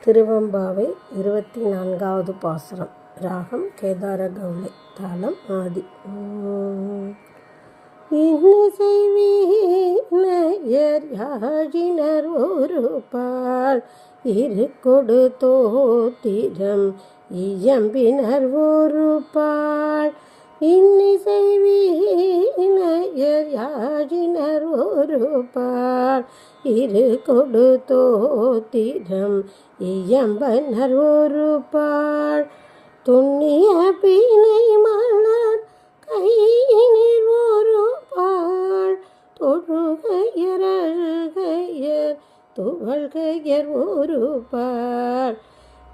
திருவெம்பாவை 24வது பாசுரம். ராகம் கேதார கௌளை. தாளம் ஆதி. இன்னிசை வீணையர் யாழினர் ஒரு பால் இருக்கொடு தோத்திரம் இயம்பினர் ஒரு பால். இன்னிசை வீணையர் யாழினர் ஒரு பால் இருக்கொடு தோத்திரம் இயம்பனர் ஒரு பால். துண்ணிய பிணை மலர் கையினில் ஒரு பால் தொழுகையர் அழுகையர் துவள்கையர் ஒரு பால்.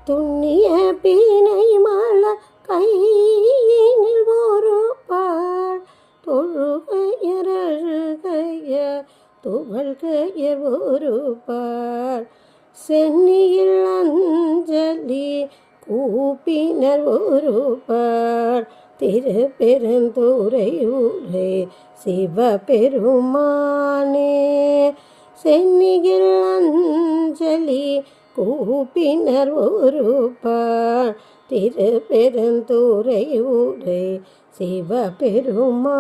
துண்ணிய பிணை மலர் கையினில் ஒரு பால் தொழுகையர் அழுகையர் துவள்கையர் ஒரு பால். சென்னியில் அஞ்சலி கூப்பினர் ஒரு பால் திருப்பெருந்துறை ஊரே சிவபெருமானே. சென்னியில் அஞ்சலி கூப்பினர் ஒரு பால் திருப்பெருந்துறை ஊரே சிவபெருமானே.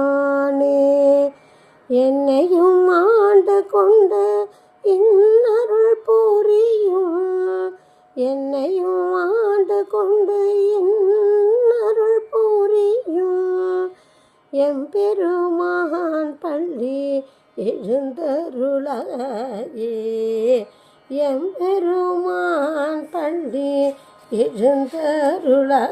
என்னையும் ஆண்டு கொண்டு இன்னருள் புரியும் என்னையும் ஆண்டு கொண்டு இன்னருள் புரியும் எம்பெருமான் பள்ளி எழுந்தருளாயே. எம்பெருமான் பள்ளி எழுந்தருளாயே.